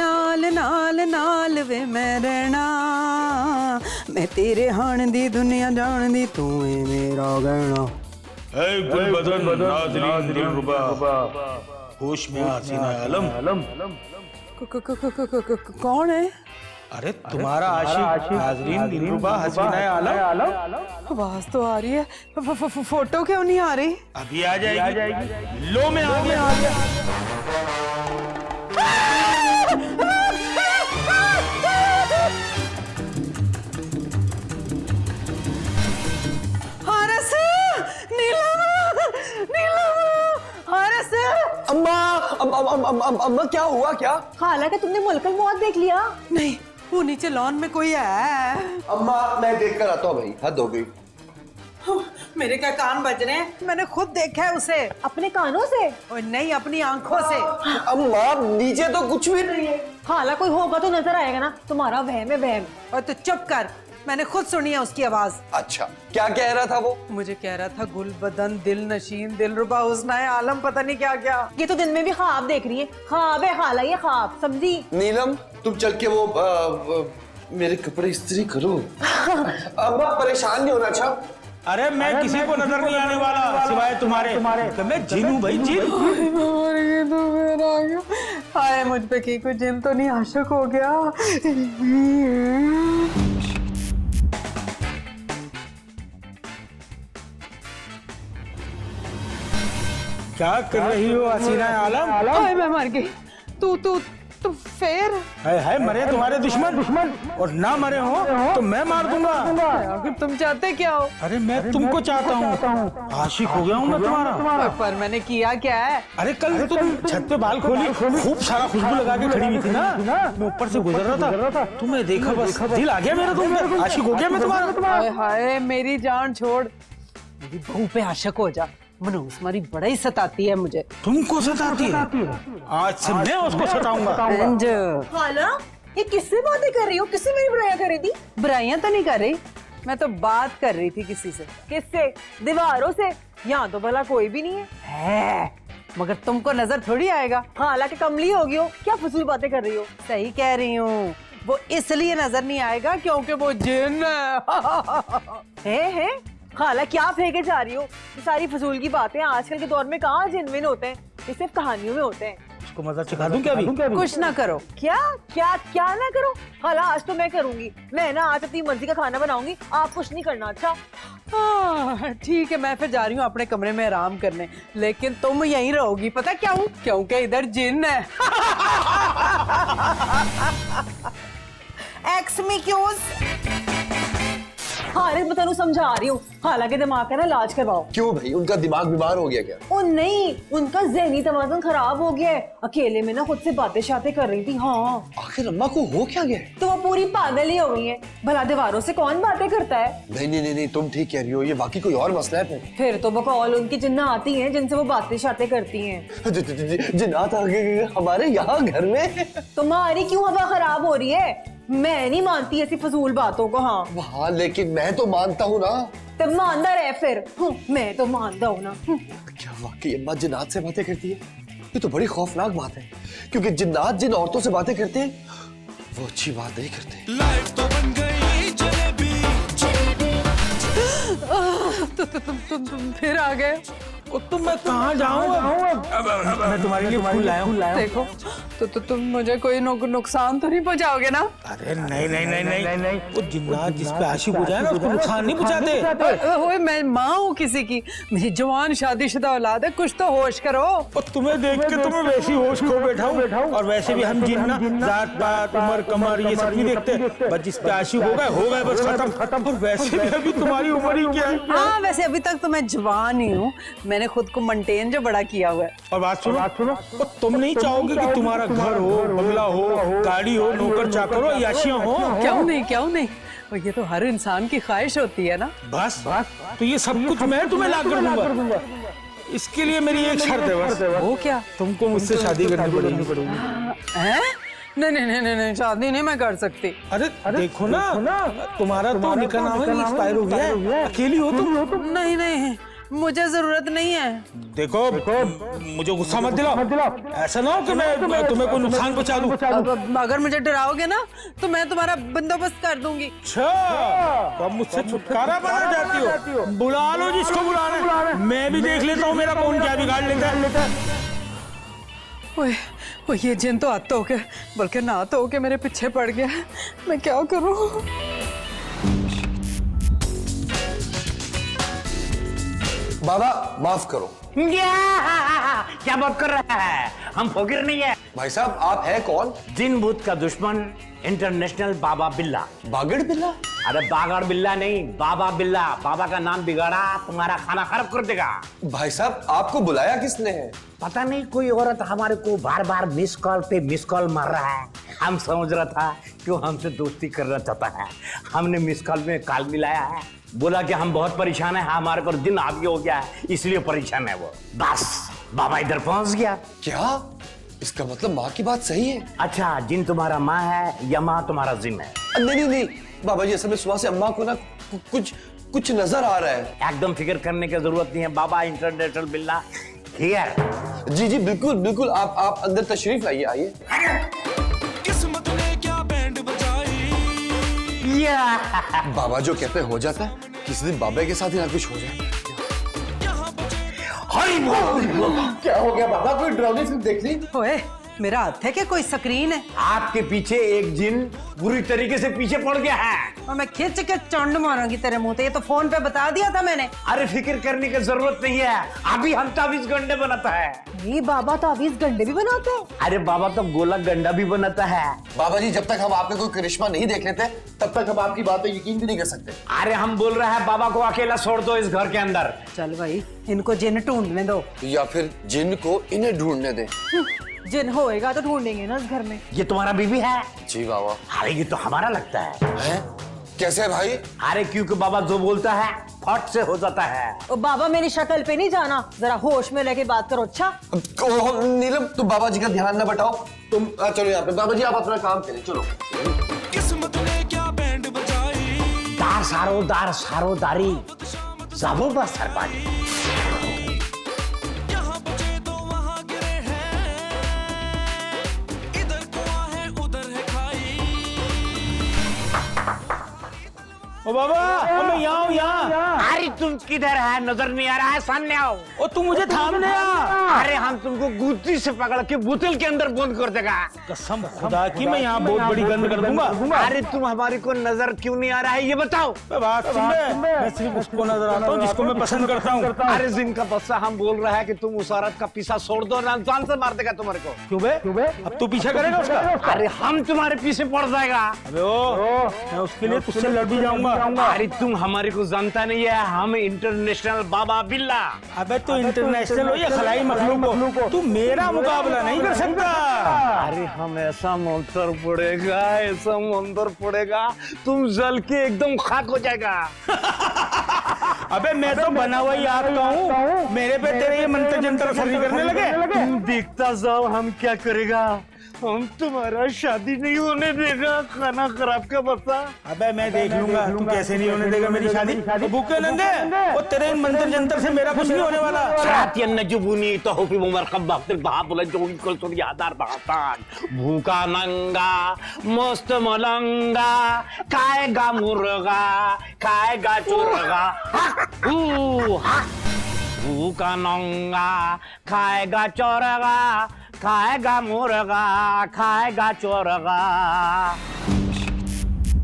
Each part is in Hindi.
नाल नाल नाल वे मैं रहना, मैं तेरे हाण दी दुनिया जान दी, तू है मेरा गहना। गुलबदन नाज़रीन दिलरुबा, होश में हसीना आलम। कौन है? अरे तुम्हारा आशिक नाज़रीन दिलरुबा हसीना आलम। आवाज तो आ रही है, फोटो क्यों नहीं आ रही? अभी आ जाएगी। लो मैं आ गया। हारस, नीलम, हारस। अम्मा क्या हुआ? क्या हालांकि तुमने मुल्कल मौत देख लिया? नहीं, वो नीचे लॉन में कोई है। अम्मा मैं देख कर आता हूँ भाई, हद हो गई। मेरे क्या कान बज रहे हैं? मैंने खुद देखा है उसे। अपने कानों से? और नहीं, अपनी आंखों से। अम्मा नीचे तो कुछ भी नहीं है। हाला कोई होगा तो नजर आएगा ना, तुम्हारा वहम है वहम। और तू चुप कर, मैंने खुद सुनी है उसकी आवाज। अच्छा क्या कह रहा था वो? मुझे कह रहा था गुल बदन दिल नशीन दिलरुबा हुस्नाए आलम, पता नहीं क्या क्या। ये तो दिन में भी ख्वाब देख रही है। ख्वाब है हाला, ये ख्वाब समझी? नीलम तुम चल के वो मेरे कपड़े इस्त्री करो। अम्मा परेशान नहीं होना। अच्छा अरे मैं किसी को नजर नहीं आने वाला सिवाय तुम्हारे। तो मैं जिन हूँ भाई, जिन। हाय मुझ पे की कोई जिन तो नहीं आशिक हो गया? क्या कर रही हो हसीना आलम? हाय मैं मर गई। तू तू तू फेर है मरे तुम्हारे दुश्मन और ना मरे हो तो मैं मार दूंगा। आखिर तुम चाहते क्या हो? अरे मैं तुमको चाहता हूँ, आशिक हो गया हूँ मैं तुम्हारा। पर मैंने किया क्या है? अरे कल तुम छत पे बाल खोली, खूब सारा खुशबू लगा के खड़ी हुई थी ना, मैं ऊपर से गुजर रहा था, तुम्हें देखा बस दिल आ गया मेरा तुम पे, आशिक हो गया मैं तुम्हारा। हाय हाय मेरी जान छोड़, मेरी बहू पे आशिक हो जा। मनोज तुम्हारी बड़ा ही सताती है मुझे। तुमको सताती है? आज से मैं उसको सताऊंगा। हाला ये किससे बातें कर रही हो? किससे मेरी बुराइयां कर रही थी? बुराइयां तो नहीं कर रही, मैं तो बात कर रही थी किसी से। किससे? दीवारों से? यहाँ तो भला कोई भी नहीं है मगर तुमको नजर थोड़ी आएगा। हालांकि कमली होगी हो, क्या फजूल बातें कर रही हो? सही कह रही हूँ, वो इसलिए नजर नहीं आएगा क्योंकि वो जिन है? खाला क्या फेंके जा रही हो? ये सारी फजूल की बातें आजकल के दौर में कहाँ जिनविन होते हैं, ये सिर्फ कहानियों में होते हैं। उसको मजा सिखा दूं क्या अभी? कुछ ना करो। क्या क्या क्या ना करो? खाला आज तो मैं करूंगी। मैं ना आज अपनी मर्जी का खाना बनाऊंगी, आप कुछ नहीं करना। अच्छा ठीक है, मैं फिर जा रही हूँ अपने कमरे में आराम करने, लेकिन तुम यहीं रहोगी। पता क्या हूँ? क्योंकि इधर जिन है। हाँ मैं तेनू समझा रही हूँ, हालांकि दिमाग का ना इलाज करवाओ। क्यों भाई, उनका दिमाग बीमार हो गया क्या? ओ नहीं, उनका ज़हनी तवाज़ुन खराब हो गया है। अकेले में ना खुद से बातें शातें कर रही थी। हाँ आखिर अम्मा को हो क्या गया? तो वो पूरी पागल ही हो गई है। भला दीवारों से कौन बातें करता है? नहीं तुम ठीक कह रही हो, ये बाकी कोई और मसला है। फिर तो बकौल उनकी जिन्ना आती हैं जिनसे वो बातें शातें करती हैं। जिन्नात आ गए हमारे यहाँ घर में। तुम्हारी क्यों हवा खराब हो रही है? मैं नहीं मानती ऐसी फजूल बातों को। हाँ लेकिन मैं तो मानता हूँ ना। तब मानदा रहे फिर। मैं तो मानता हूँ ना। क्या वाकई अम्मा जिन्नात से बातें करती है? ये तो बड़ी खौफनाक बात है, क्योंकि जिन्नात जिन औरतों से बातें करते हैं वो अच्छी बात नहीं करते। लाइफ तो बन गई जलेबी। तुम फिर आ गए। तुम मैं कहाँ जाऊँ? मैं तुम्हारे लिए फूल लाया हूँ। देखो तो तुम मुझे कोई नुकसान तो नहीं पहुंचाओगे ना? अरे नहीं, वो जिन्नात जिस पे आशिक हो जाए ना उसको नुकसान नहीं पहुंचाते। ओए मैं माँ हूँ किसी की, मेरी जवान शादीशुदा औलाद है, कुछ तो होश करो। और तुम्हें देख के तुम्हें वैसी होश खो बैठा हूँ। और वैसे भी हम जिन्ना जात पात उम्र कमर ये सब नहीं देखते, बस जिस पे आशिक हो गए बस खत्म। और वैसे भी अभी तुम्हारी उम्र ही क्या है? हाँ वैसे अभी तक तो मैं जवान ही हूँ, मैंने खुद को मेंटेन जो बड़ा किया हुआ है। और बात सुनो, तुम नहीं चाहोगे कि तुम्हारा घर हो, बंगला हो, गाड़ी हो, नौकर चाकर हो, याशियां हो? क्यों नहीं, और ये तो हर इंसान की ख्वाहिश होती है ना। बस तो ये सब कुछ मैं तुम्हें ला कर दूंगा। इसके लिए मेरी एक शर्त है बस। वो क्या? तुमको मुझसे शादी करनी पड़ेगी। हैं? नहीं, शादी नहीं मैं कर सकती। अरे देखो ना, तुम्हारा तो निकाह नामा एक्सपायर हो गया है, अकेली हो तुम। नहीं मुझे जरूरत नहीं है। देखो मुझे गुस्सा मत दिलाओ। ऐसा ना हो कि मैं तुम्हें कोई नुकसान पहुंचा दूं। अगर मुझे डराओगे ना तो मैं तुम्हारा बंदोबस्त कर दूंगी। अच्छा, तो अब मुझसे छुटकारा पाना चाहती हो? बुला लो जिसको बुलाना है। मैं भी देख लेता हूँ मेरा कौन क्या बिगाड़ लेता है। ओए, ये जिन तो हाथ धो के, बल्कि ना धो के मेरे पीछे पड़ गया। मैं क्या करूं? बाबा माफ करो। क्या बात कर रहा है? हम फकीर नहीं है। भाई साहब आप हैं कौन? जिन भूत का दुश्मन इंटरनेशनल बाबा बिल्ला। बागड़ बिल्ला? अरे बागड़ बिल्ला नहीं, बाबा बिल्ला। बाबा का नाम बिगाड़ा तुम्हारा खाना खराब कर देगा। भाई साहब आपको बुलाया किसने है? पता नहीं, कोई औरत हमारे को बार बार मिस कॉल पे मिस कॉल मार रहा है। हम समझ रहा था कि वो हमसे दोस्ती करना चाहता है। हमने मिस कॉल में कॉल मिलाया है, बोला कि हम बहुत परेशान है, हमारे पर दिन हावी हो गया है, इसलिए परेशान है वो। बस बाबा इधर पहुंच गया। क्या? इसका मतलब माँ की बात सही है? अच्छा, जिन तुम्हारा माँ है या माँ तुम्हारा जिन है? नहीं बाबा जी, असल में सुबह से अम्मा को ना कुछ नजर आ रहा है। एकदम फिक्र करने की जरूरत नहीं है। बाबा इंटरनेशनल बिल्ला हियर। जी बिल्कुल आप अंदर तशरीफ लाइए, आइए। किस्मत ने क्या बैंड बजाई। बाबा जो कहते हो जाता है, किसी दिन बाबा के साथ ही ना कुछ हो जाए। क्या हो गया बाबा? कोई डरावनी फिल्म देख ली? ओए, मेरा हाथ है कि कोई स्क्रीन है? आपके पीछे एक जिन बुरी तरीके से पीछे पड़ गया है और मैं खींच के चंड मारूंगी तेरे मुंह पे। ये तो फोन पे बता दिया था मैंने। अरे फिक्र करने की जरूरत नहीं है, अभी हम तावीज गंडे बनाता है। ये बाबा तावीज गंडे भी बनाते हैं? अरे बाबा तो गोला गंडा भी बनाता है। बाबा जी जब तक हम आपने कोई करिश्मा नहीं देख लेते तब तक हम आपकी बात पे यकीन भी नहीं कर सकते। अरे हम बोल रहे हैं बाबा को अकेला छोड़ दो इस घर के अंदर। चल भाई, इनको जिन ढूंढने दो। या फिर जिन को इन्हें ढूंढने दे। जिन होएगा तो ढूंढेंगे ना इस घर में। ये तुम्हारा बीवी है? जी बाबा। अरे ये तो हमारा लगता है। हैं? कैसे भाई? अरे क्योंकि बाबा जो बोलता है फट से हो जाता है। ओ बाबा, मेरी शक्ल पे नहीं जाना, जरा होश में लेके बात करो। अच्छा नीलम तुम बाबा जी का ध्यान ना बटाओ। तुम चलो यहाँ पे। बाबा जी आप अपना काम करें, चलो। किस्मत ने क्या बैंड बजाई। दार सारो दारी जाबो बस सरपानी। यहाँ बचे तो वहाँ गिरे हैं, इधर कुआं है उधर है खाई। ओ बाबा, मैं यहाँ हूँ, यहाँ। अरे तुम किधर है? नजर नहीं आ रहा है? सामने आओ। ओ तू मुझे थामने आ। अरे हम तुमको गुत्ती से पकड़ के बोतल के अंदर बंद कर देगा। कसम खुदा की मैं यहाँ बहुत बड़ी गंद कर दूंगा। अरे तुम हमारी को नजर क्यों नहीं आ रहा है ये बताओ। बात सुन ले, मैं सिर्फ उसको नजर आता हूँ जिसको मैं पसंद करता हूँ। अरे जिनका बच्चा हम बोल रहा है कि तुम उस औरत का पीछा छोड़ दो ना, जान से मार देगा तुम्हारे को। क्यों बे? अब तू पीछा करेगा उसका? अरे हम तुम्हारे पीछे पड़ जाएगा। अबे ओ, मैं उसके लिए तुझसे लड़ भी जाऊंगा। अरे तुम हमारी को जानता नहीं है, हम इंटरनेशनल बाबा बिल्ला। अबे तू इंटरनेशनल हो या खलाई मखलूक हो, तू मेरा मुकाबला नहीं कर सकता। अरे हम ऐसा मंत्र पड़ेगा तुम जल के एकदम खाक हो जाएगा। अबे मैं तो बना हुआ ही आपका हूँ, मेरे पे तेरे ये मंत्र जंतर असर नहीं करने लगे। तुम देखता जाओ हम क्या करेगा। हम तुम्हारा शादी नहीं होने देगा, खाना खराब का बच्चा। अबे मैं देख लूंगा तू कैसे नहीं होने देगा मेरी शादी। तो भूखे नंगे वो तेरे इन मंत्र जंतर से मेरा कुछ नहीं होने वाला। भूखा नंगा मस्त मलंगा खाएगा मुर्गा खाएगा चुर्गा। भूखा नंगा खाएगा चोरगा खाएगा मुर्गा खाएगा चोरगा।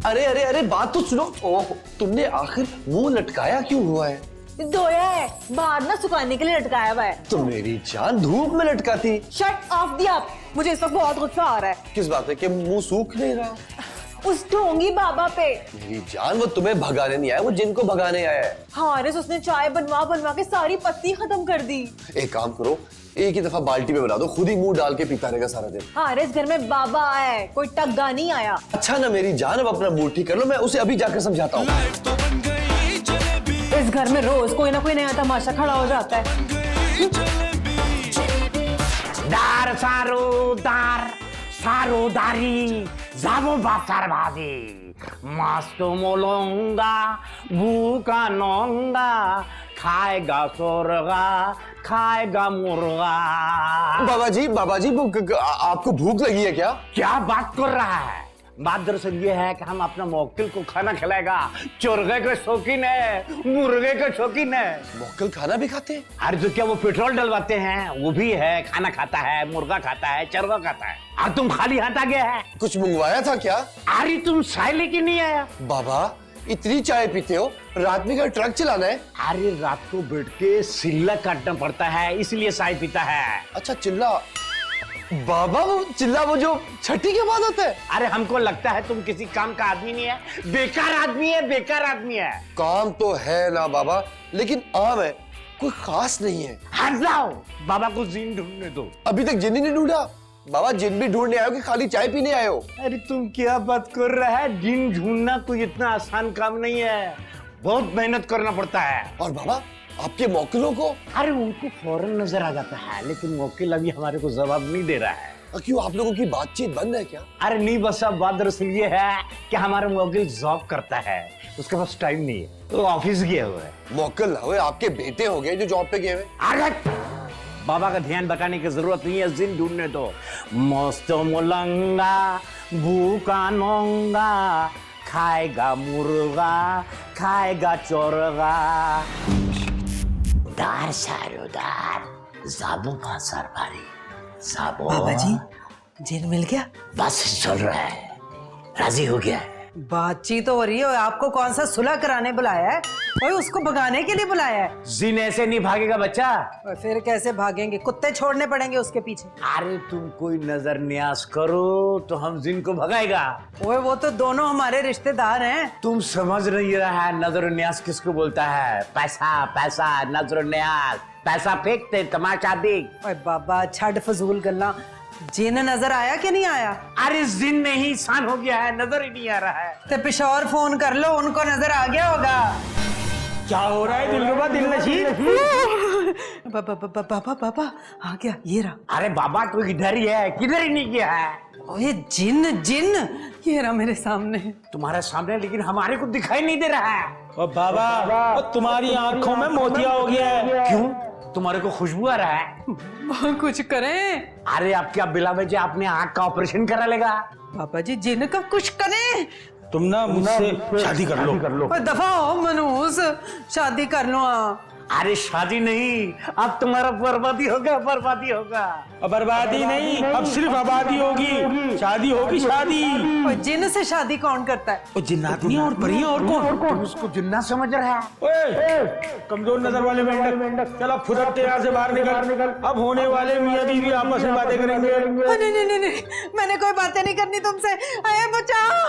अरे बात तो सुनो। ओह, तुमने आखिर मुंह लटकाया क्यों हुआ है? धोया है, बाहर ना सुखाने के लिए लटकाया हुआ है। तो मेरी जान धूप में लटकाती। शट ऑफ दी अप। मुझे इस वक्त बहुत गुस्सा आ रहा है। किस बात है कि मुंह सूख नहीं रहा? उस ढोंगी बाबा पे। मेरी जान वो तुम्हें भगाने नहीं आया, वो जिनको भगाने आया है। हारिस उसने चाय बनवा के सारी पत्ती खत्म कर दी। एक काम करो, एक ही दफा बाल्टी में बना दो, खुद ही मुंह डाल के पीता रहेगा सारा दिन। हारिस घर में बाबा आया है, कोई टग्गा नहीं आया। अच्छा ना मेरी जान, अब अपना मूड ठीक कर लो, मैं उसे अभी जाकर समझाता हूँ। लाइफ तो बन गई जलेबी। इस घर में रोज कोई ना कोई नया तमाशा खड़ा हो जाता है। बन गई जलेबी। दार सारो दारी जाबो बासार भाजी। मस्त मोलूंगा भूखा नौंगा खाएगा सोरगा खाएगा मुर्गा। बाबा जी आपको भूख लगी है क्या? क्या बात कर रहा है? बात दरअसल ये है कि हम अपना मौकिल को खाना खिलाएगा। चोरगे के शौकीन है, मुर्गे के शौकीन है। मौकिल खाना भी खाते हैं? अरे तो क्या वो पेट्रोल डलवाते हैं? वो भी है, खाना खाता है, मुर्गा खाता है, चरवा खाता है। और तुम खाली हाथ आ गया है? कुछ मंगवाया था क्या? अरे तुम चाय लेके नहीं आया? बाबा इतनी चाय पीते हो, रात में क्या ट्रक चलाना है? अरे रात को बैठ के सिल्ला काटना पड़ता है, इसलिए चाय पीता है। अच्छा चिल्ला। बाबा वो चिल्ला वो जो छठी के बाद होता है? अरे हमको लगता है तुम किसी काम का आदमी नहीं है, बेकार आदमी है, बेकार आदमी है। काम तो है ना बाबा, लेकिन आम है, कोई खास नहीं है। हट जाओ, बाबा को जिन ढूंढने दो। अभी तक जिन ही नहीं ढूंढा? बाबा जिन भी ढूंढने आए हो कि खाली चाय पीने आए हो? अरे तुम क्या बात कर रहा है? जिन ढूंढना कोई इतना आसान काम नहीं है, बहुत मेहनत करना पड़ता है। और बाबा आपके मौकिलों को? अरे उनको फौरन नजर आ जाता है, लेकिन मौकिल अभी हमारे को जवाब नहीं दे रहा है। क्यों आप लोगों की बातचीत बंद है क्या? अरे नहीं, बस अब बात दरअसल ये है कि हमारा मौकिल जॉब करता है, उसके पास टाइम नहीं है, तो ऑफिस गए हुए है। मौकिल ना हुए आपके बेटे हो गए जो जॉब पे गए हुए। अरे बाबा का ध्यान भटकाने की जरूरत नहीं है, जिन ढूंढने दो। मस्त मोलंगा भूखा नौंगा खाएगा मुर्गा खाएगा चोरगा दार सारोदार जाबू पासर भारी साबो। बाबा जी जिन मिल गया? बस चल रहा है, राजी हो गया है। बातचीत तो हो रही है, आपको कौन सा सुलह कराने बुलाया है? ओए उसको भगाने के लिए बुलाया है? जिन ऐसे नहीं भागेगा बच्चा। और फिर कैसे भागेंगे? कुत्ते छोड़ने पड़ेंगे उसके पीछे। अरे तुम कोई नजर न्यास करो तो हम जिन को भगाएगा। ओए वो तो दोनों हमारे रिश्तेदार हैं। तुम समझ नहीं रहा है नजर न्यास किसको बोलता है? पैसा पैसा नजर न्यास, पैसा फेंकते तमाशा देख। ओए बाबा छड़ फजूल गल्ला। जिन नजर आया कि नहीं आया? अरे जिन नहीं शान हो गया है, नजर ही नहीं आ रहा है। तो पिशौर फोन कर लो, उनको नजर आ गया होगा। क्या हो रहा है दिलरुबा दिल नशीर? बाबा आ गया, ये रहा। अरे बाबा तो इधर ही है, किधर ही नहीं गया है। ओए जिन जिन ये रहा मेरे सामने। तुम्हारे सामने, लेकिन हमारे को दिखाई नहीं दे रहा है। ओ बाबा, ओ तुम्हारी आंखों में मोतिया हो गया है। क्यों? तुम्हारे को खुशबू आ रहा है? कुछ करें? अरे अब क्या बिला बजे आपने आंख का ऑपरेशन करा लेगा? पापा जी जिन का कुछ करें। तुम ना मुझसे शादी कर लो। ओए दफा हो मनूस, शादी कर लो। अरे शादी नहीं, अब तुम्हारा बर्बादी होगा, बर्बादी होगा। अब बर्बादी नहीं, अब सिर्फ आबादी होगी। शादी होगी शादी। ओए जिन से शादी कौन करता है? ओ जिन्नात नहीं और परी और कौन? तुम उसको जिन्ना समझ रहा है? ओए कमजोर नजर वाले मेंढक, चलो फुदकते यहाँ से बाहर निकल। अब होने वाले मियां बीवी आपस में बातें करेंगे। नहीं, मैंने कोई बातें नहीं करनी तुमसे। अरे बचाओ।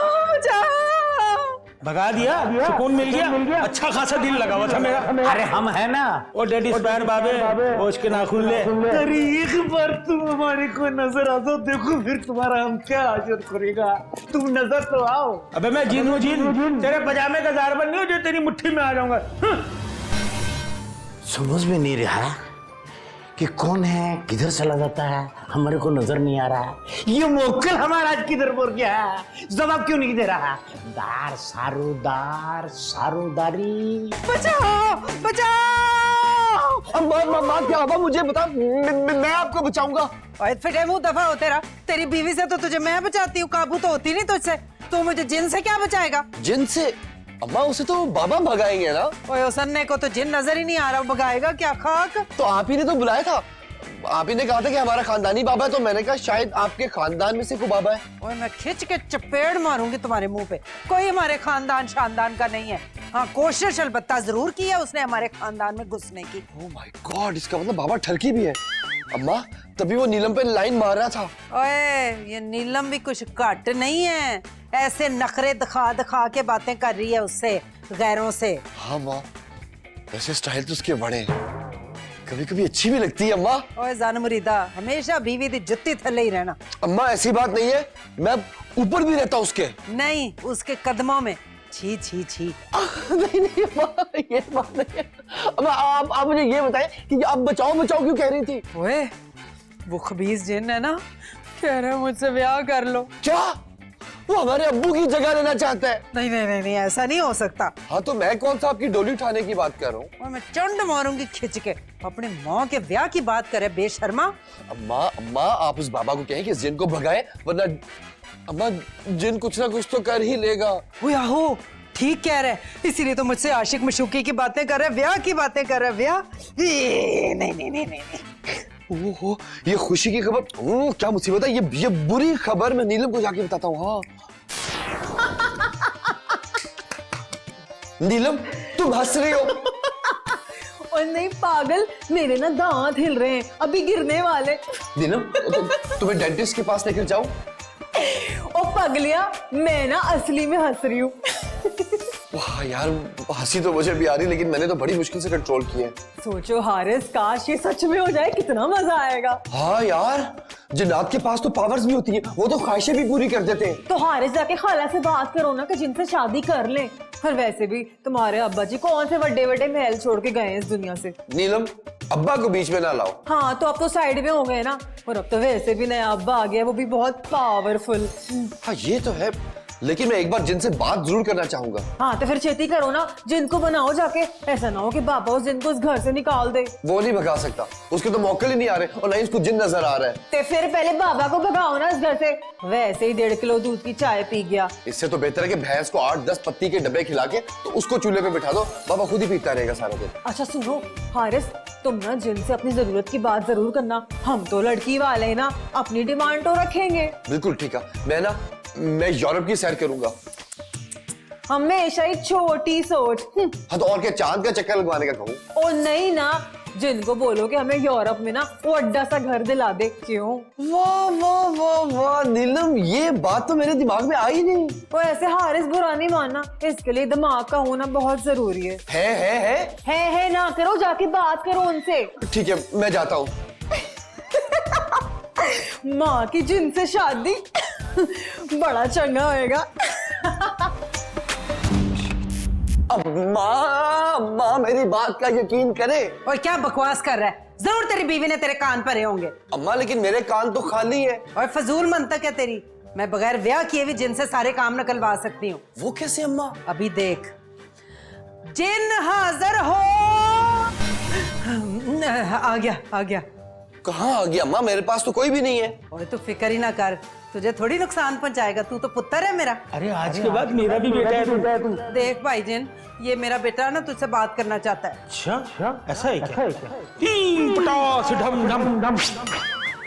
भगा दिया, सुकून मिल गया। अच्छा खासा दिल लगा हुआ था मेरा। अरे हम है ना। ओ डैडी स्पैर बाबे, वो उसके नाखून ले। अरे एक बार तुम हमारे को नजर आ जाओ, देखो फिर तुम्हारा हम क्या हाजिर करेगा। तुम नजर तो आओ। अबे मैं जिन हूँ, जिन तेरे पजामे का ज़ारबन नहीं हो जो तेरी मुट्ठी में आ जाऊंगा। समझ में नहीं रहा कि कौन है, किधर चला जाता है, हमारे को नजर नहीं आ रहा है। ये मोक्कल हमारा आज किधर बोल गया है, जवाब क्यों नहीं दे रहा? दार सारोदारी। बचाओ। माँ क्या हुआ मुझे बता, मैं आपको बचाऊंगा। ओए फिटे मुंह दफा हो तेरा। तेरी बीवी से तो तुझे मैं बचाती हूँ, काबू तो होती नहीं तुझसे। तू मुझे जिन से क्या बचाएगा? जिन से? अम्मा उसे तो बाबा भगाएंगे ना। ओए उसन्ने को तो जिन नजर ही नहीं आ रहा, भगाएगा क्या खाक? तो आप ही ने तो बुलाया था, आप ही ने कहा था कि हमारा खानदानी बाबा है, तो मैंने कहा शायद आपके खानदान में से कोई बाबा है। ओए मैं खिंच के चपेड़ मारूंगी तुम्हारे मुंह पे। कोई हमारे खानदान का नहीं है। हाँ कोशिश अलबत्ता जरूर की है उसने हमारे खानदान में घुसने की। ओह माय गॉड, इसका मतलब बाबा ठरकी भी है। अम्मा तभी वो नीलम पे लाइन मार रहा था। ओए ये नीलम भी कुछ घट नहीं है, ऐसे नखरे दिखा के बातें कर रही है उससे, गैरों से। हाँ माँ, वैसे स्टाइल तो उसके बड़े कभी कभी अच्छी भी लगती है अम्मा। ओए जान मुरीदा, हमेशा बीवी दी जुत्ती थल्ले ही रहना। अम्मा ऐसी बात नहीं है, मैं ऊपर भी रहता उसके। नहीं, उसके कदमों में। छी छी छी। नहीं अम्मा, ये बात नहीं है। अम्मा आप मुझे ये बताएं कि आप बचाओ क्यों कह रही थी? ओए वो खबीस जिन है ना, कह रहे मुझसे ब्याह कर लो। क्या? वो हमारे अब्बू की जगह लेना चाहता है। नहीं नहीं नहीं नहीं, ऐसा नहीं हो सकता। हाँ तो मैं कौन सा आपकी डोली उठाने की बात कर रहा हूँ? और मैं चंड मारूंगी खिंच के। अपने माँ के ब्याह की बात करे बेशर्मा। अम्मा अम्मा आप उस बाबा को कहें कि जिन को भगाए, वरना अम्मा जिन कुछ ना कुछ तो कर ही लेगा। वो याहो ठीक कह रहे, इसीलिए तो मुझसे आशिक मशूकी की बातें कर रहे, ब्याह की बातें कर रहे। ब्याह नहीं नहीं नहीं नहीं। ओहो ये खुशी की खबर, क्या मुसीबत है। ये बुरी खबर मैं नीलम को जाके बताता हूँ। हाँ नीलम तुम हंस रही हो? और नहीं पागल, मेरे ना दांत हिल रहे हैं, अभी गिरने वाले। नीलम तुम्हें डेंटिस्ट के पास लेकर जाऊं? ओ पगलिया, मैं ना असली में हंस रही हूँ। वाह यार हंसी तो मुझे भी आ रही, लेकिन मैंने तो बड़ी मुश्किल से कंट्रोल किया है। सोचो हारिस, काश ये सच में हो जाए, कितना मजा आएगा। हाँ यार जिन्नात के पास तो पावर्स भी होती है, वो तो ख्वाहिशें भी पूरी कर देते हैं। तो हारिस जाके खाला से बात करो ना कि जिनसे शादी कर ले। और वैसे भी तुम्हारे अब्बा जी कौन से बड़े बड़े महल छोड़ के गए हैं इस दुनिया से। नीलम अब्बा को बीच में ना लाओ। हाँ तो अब तो साइड में हो गए ना, और अब तो वैसे भी नया अब्बा आ गया, वो भी बहुत पावरफुल। हाँ ये तो है, लेकिन मैं एक बार जिनसे बात जरूर करना चाहूंगा। हाँ तो फिर छेती करो ना, जिनको बनाओ जाके। ऐसा ना हो कि बाबा उस जिनको उस घर से निकाल दे। वो नहीं भगा सकता, उसके तो मौके ही नहीं आ रहे, और नहीं उसको जिन नजर आ रहा है। तो फिर पहले बाबा को भगाओ ना इस घर से। वैसे ही 1.5 किलो दूध की चाय पी गया। इससे तो बेहतर है कि भैंस को 8-10 पत्ती के डब्बे खिला के तो उसको चूल्हे पे बिठा दो, बाबा खुद ही पीता रहेगा सारा दिन। अच्छा सुनो हारिस, तुम ना जिनसे अपनी जरूरत की बात जरूर करना। हम तो लड़की वाले हैं ना, अपनी डिमांड तो रखेंगे। बिल्कुल ठीक है, मैं यूरोप की सैर करूंगा। हमेशा ही छोटी सोच। हाँ तो और क्या, चांद का चक्कर लगवाने का कहूँ? ओ नहीं ना, जिनको बोलो कि हमें यूरोप में ना वो अड्डा सा घर दिला दे। क्यों? वाह वाह वाह वाह नीलम, ये बात तो मेरे दिमाग में आई नहीं। वो ऐसे हारिस बुरा नहीं मानना, इसके लिए दिमाग का होना बहुत जरूरी है। है ना करो, जाके बात करो उनसे। ठीक है मैं जाता हूँ। माँ की जिनसे शादी बड़ा चंगा होएगा। अब माँ मेरी बात का यकीन करे। और क्या बकवास कर रहा है? जरूर तेरी बीवी ने तेरे कान भरे होंगे। अम्मा लेकिन मेरे कान तो खाली है। और फजूल मंतक है तेरी। मैं बगैर ब्याह किए भी जिनसे सारे काम निकलवा सकती हूँ। वो कैसे अम्मा? अभी देख, जिन हाजिर हो। आ गया। कहाँ आ गया अम्मा? मेरे पास तो कोई भी नहीं है। और तू फिक्र ही ना कर, तुझे थोड़ी नुकसान पहुंचाएगा, तू तो पुत्र है मेरा। अरे आज के बाद मेरा भी बेटा है तू। देख भाईजिन, ये मेरा बेटा ना तुझसे बात करना चाहता है। अच्छा ऐसा है क्या? तीन पटास ढम ढम ढम।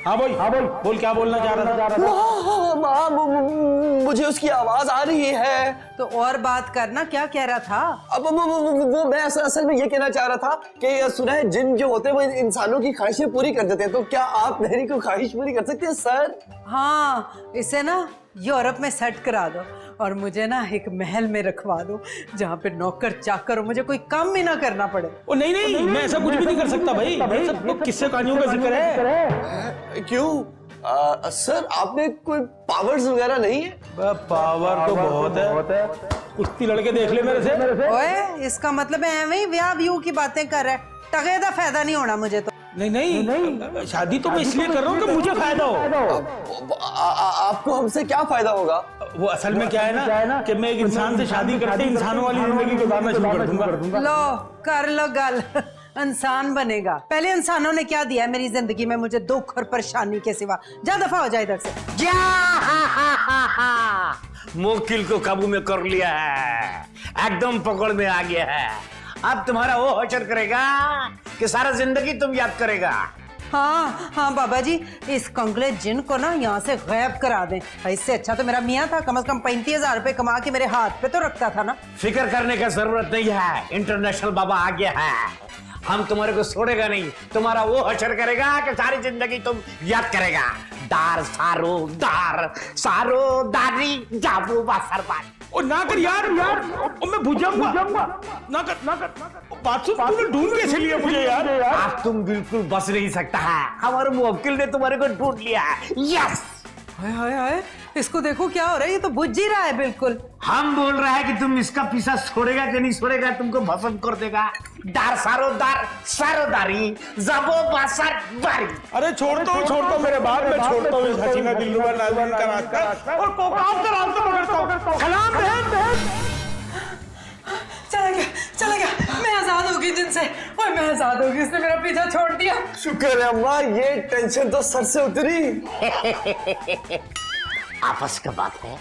हाँ भाई बोल, क्या बोलना चाह रहा था? माँ मुझे उसकी आवाज आ रही है। तो और बात करना, क्या कह रहा था? अब वो मैं असल में ये कहना चाह रहा था कि सुना है जिन जो होते हैं वो इंसानों की ख्वाहिशें पूरी कर देते हैं, तो क्या आप मेरी कोई ख्वाहिश पूरी कर सकते हैं सर? हाँ, इसे ना यूरोप में सेट करा दो और मुझे ना एक महल में रखवा दो जहाँ पे नौकर चाकर हो, मुझे कोई काम भी ना करना पड़े। ओ नहीं मैं ऐसा कुछ भी नहीं कर सकता भाई, ये सब तो किस्से कहानियों का जिक्र है। क्यों सर, आपने कोई पावर्स वगैरह नहीं है? पावर तो बहुत है, कुश्ती लड़के देख ले मेरे से। ओए, इसका मतलब है ही ब्याह व्यू की बातें कर रहा है, टके का फायदा नहीं होना मुझे तो। नहीं शादी तो मैं इसलिए कर रहा हूँ कि मुझे फायदा हो। आपको हमसे क्या फायदा होगा? वो असल में क्या है ना कि मैं एक इंसान से शादी करके इंसानों वाली जिंदगी गुजारना शुरू कर दूंगा। लो कर लो गल, इंसान बनेगा। पहले इंसानों ने क्या दिया है मेरी जिंदगी में मुझे, दुख और परेशानी के सिवा। जा दफा हो जाए इधर से। मुवक्किल को काबू में कर लिया है, एकदम पकड़ में आ गया है। अब तुम्हारा वो हशर करेगा कि सारा जिंदगी तुम याद करेगा। हाँ बाबा जी, इस कंगले जिन को ना यहाँ से गायब करा दें। इससे अच्छा तो मेरा मियाँ था, कम से कम 35,000 रुपए कमा के मेरे हाथ पे तो रखता था ना। फिक्र करने का जरूरत नहीं है, इंटरनेशनल बाबा आ गया है। हम तुम्हारे को छोड़ेगा नहीं, तुम्हारा वो हशर करेगा कि सारी जिंदगी तुम याद करेगा। दार सारो दारी जाबू बासरबान। ओ ना कर यार, ओ मैं बुझ जाऊंगा। ना कर। बात सुन, तूने ढूंढ कैसे लिया मुझे यार? आज तुम बिल्कुल बच नहीं सकता है, हमारे मुवक्किल ने तुम्हारे को ढूंढ लिया है। यस, हाय, इसको देखो क्या हो रहा है, ये तो बुझ ही रहा है बिल्कुल। हम बोल रहे हैं कि तुम इसका पीछा छोड़ेगा कि नहीं छोड़ेगा, तुमको भस्म कर देगा। दार सारोदार सारोदारी जबो बासर बारी। अरे छोड़ता हूँ मेरे बाप, मैं छोड़ता हूँ इस हसीना दिलरुबा नाज़नीन का रास्ता और कोकाब का रास्ता पकड़ता हूँ। सलाम बहन। चला गया, मैं आजाद हो गई जिनसे। ओए मैं आजाद हो गई, उसने मेरा पीछा छोड़ दिया। शुक्र है अम्मा, ये टेंशन तो सर से उतरी। आपस का बात है।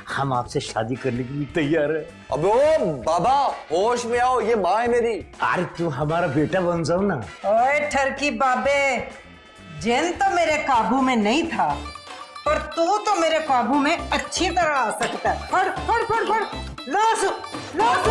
हम आपसे शादी करने के लिए तैयार है। अबे ओ बाबा, होश में आओ, ये माँ है मेरी। अरे तू हमारा बेटा बन जाओ ना। ओए ठरकी बाबे, जिन तो मेरे काबू में नहीं था, पर तू तो मेरे काबू में अच्छी तरह आ सकता है। फड़ फड़ फड़ फड़, लाश लाश